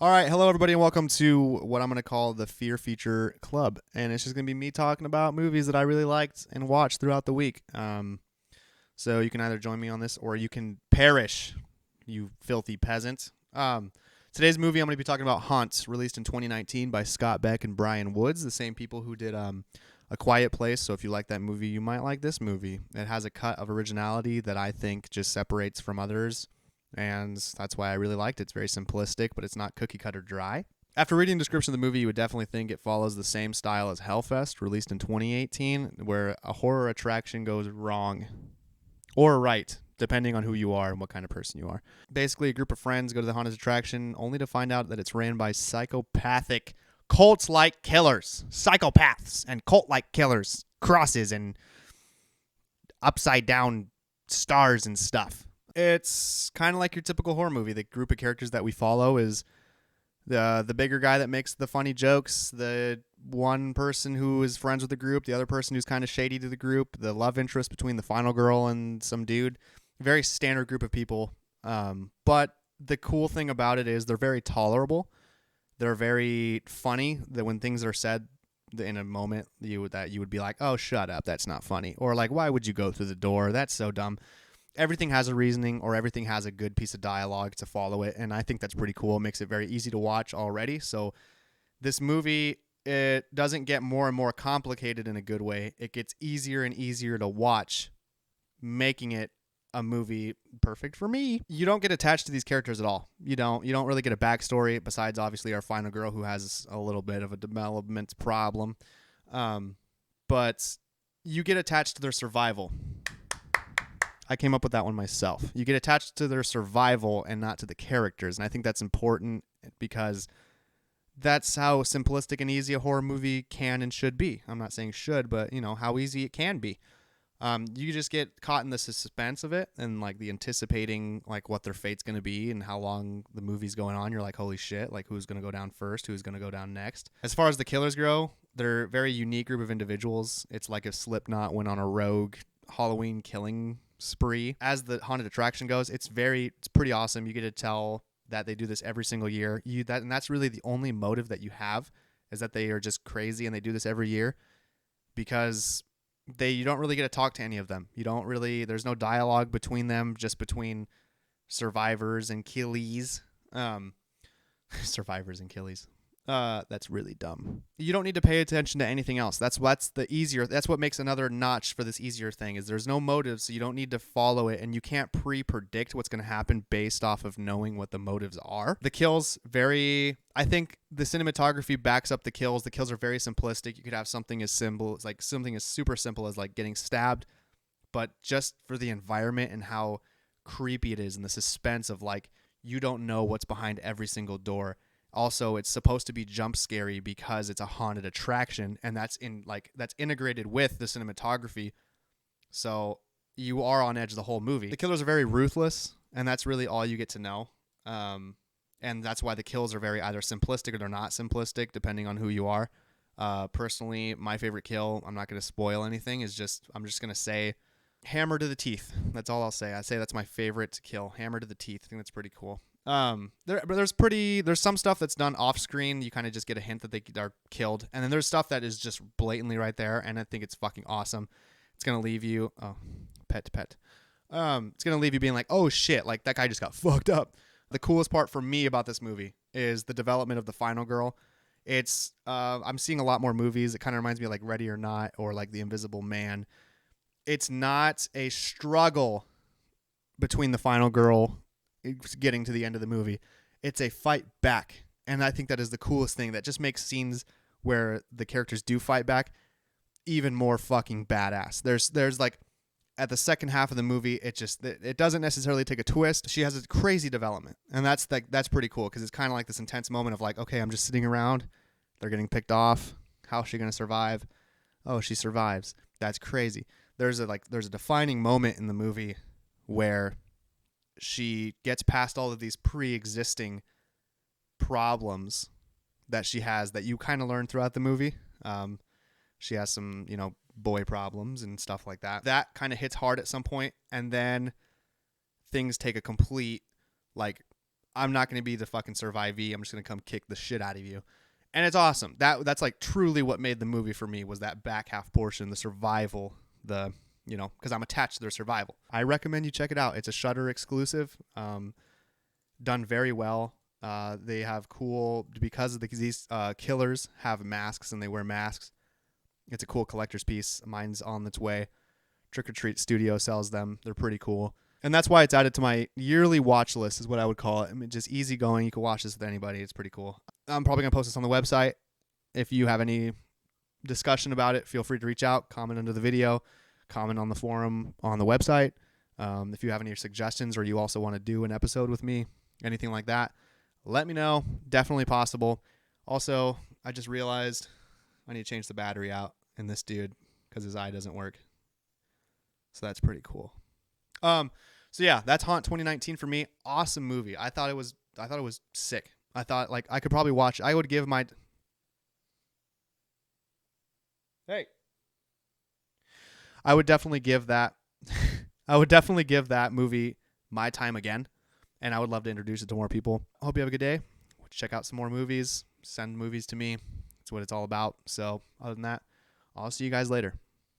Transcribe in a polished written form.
All right, hello everybody, and welcome to what I'm going to call the Fear Feature Club, and it's just going to be me talking about movies that I really liked and watched throughout the week. So you can either join me on this, or you can perish, you filthy peasant. Today's movie I'm going to be talking about Haunt, released in 2019 by Scott Beck and Brian Woods, the same people who did A Quiet Place. So if you like that movie, you might like this movie. It has a cut of originality that I think just separates from others. And that's why I really liked it. It's very simplistic, but it's not cookie cutter dry. After reading the description of the movie, you would definitely think it follows the same style as Hellfest, released in 2018, where a horror attraction goes wrong or right, depending on who you are and what kind of person you are. Basically, a group of friends go to the haunted attraction only to find out that it's ran by psychopathic cult-like killers. Psychopaths and cult-like killers. Crosses and upside-down stars and stuff. It's kind of like your typical horror movie. The group of characters that we follow is the bigger guy that makes the funny jokes, the one person who is friends with the group, the other person who's kind of shady to the group, the love interest between the final girl and some dude. Very standard group of people. But the cool thing about it is they're very tolerable. They're very funny. That when things are said in a moment, you would be like, "Oh, shut up, that's not funny," or like, "Why would you go through the door? That's so dumb." Everything has a reasoning, or everything has a good piece of dialogue to follow it, and I think that's pretty cool. It makes it very easy to watch already. So this movie, it doesn't get more and more complicated in a good way. It gets easier and easier to watch, making it a movie perfect for me. You don't get attached to these characters at all. You don't really get a backstory besides obviously our final girl, who has a little bit of a development problem. But you get attached to their survival. I came up with that one myself. You get attached to their survival and not to the characters. And I think that's important because that's how simplistic and easy a horror movie can and should be. I'm not saying should, but how easy it can be. You just get caught in the suspense of it and like the anticipating like what their fate's going to be and how long the movie's going on. You're like, holy shit, like who's going to go down first? Who's going to go down next? As far as the killers go, they're a very unique group of individuals. It's like if Slipknot went on a rogue Halloween killing spree. As the haunted attraction goes, it's pretty awesome. You get to tell that they do this every single year. And that's really the only motive that you have, is that they are just crazy and they do this every year, because you don't really get to talk to any of them. There's no dialogue between them, just between survivors and killies. Survivors and killies. That's really dumb. You don't need to pay attention to anything else. That's what makes another notch for this easier thing, is there's no motive, so you don't need to follow it, and you can't pre-predict what's going to happen based off of knowing what the motives are. The kills, I think the cinematography backs up the kills. The kills are very simplistic. You could have something as super simple as like getting stabbed, but just for the environment and how creepy it is and the suspense of like, you don't know what's behind every single door. Also, it's supposed to be jump scary because it's a haunted attraction, and that's integrated with the cinematography. So you are on edge the whole movie. The killers are very ruthless, and that's really all you get to know. And that's why the kills are very either simplistic or they're not simplistic, depending on who you are. Personally, my favorite kill, I'm not going to spoil anything, I'm just going to say hammer to the teeth. That's all I'll say. I say that's my favorite kill, hammer to the teeth. I think that's pretty cool. There's some stuff that's done off screen. You kind of just get a hint that they are killed, and then there's stuff that is just blatantly right there, and I think it's fucking awesome. It's gonna leave you pet. It's gonna leave you being like, oh shit, like that guy just got fucked up. The coolest part for me about this movie is the development of the final girl. It's I'm seeing a lot more movies. It kind of reminds me of like Ready or Not or like The Invisible Man. It's not a struggle between the final girl getting to the end of the movie. It's a fight back, and I think that is the coolest thing. That just makes scenes where the characters do fight back even more fucking badass. There's like at the second half of the movie, it doesn't necessarily take a twist. She has a crazy development, and that's pretty cool, because it's kind of like this intense moment of like, okay, I'm just sitting around, they're getting picked off, how's she gonna survive? Oh, she survives. That's crazy. There's a defining moment in the movie where she gets past all of these pre-existing problems that she has that you kind of learn throughout the movie. She has some, boy problems and stuff like that. That kind of hits hard at some point, and then things take a complete, like, I'm not going to be the fucking survivee. I'm just going to come kick the shit out of you. And it's awesome. That's like truly what made the movie for me, was that back half portion, the survival, because I'm attached to their survival. I recommend you check it out. It's a Shudder exclusive, done very well. They have cool, because of these killers have masks and they wear masks. It's a cool collector's piece. Mine's on its way. Trick or Treat Studio sells them. They're pretty cool. And that's why it's added to my yearly watch list, is what I would call it. I mean, just easy going. You can watch this with anybody. It's pretty cool. I'm probably going to post this on the website. If you have any discussion about it, feel free to reach out, comment under the video, comment on the forum on the website. If you have any suggestions, or you also want to do an episode with me, anything like that, let me know. Definitely possible. Also, I just realized I need to change the battery out in this dude because his eye doesn't work. So that's pretty cool. So yeah, that's Haunt 2019 for me. Awesome movie. I thought it was sick. I thought like I could probably watch. I would give my I would definitely give that I would definitely give that movie my time again, and I would love to introduce it to more people. I hope you have a good day. Check out some more movies. Send movies to me. That's what it's all about. So, other than that, I'll see you guys later.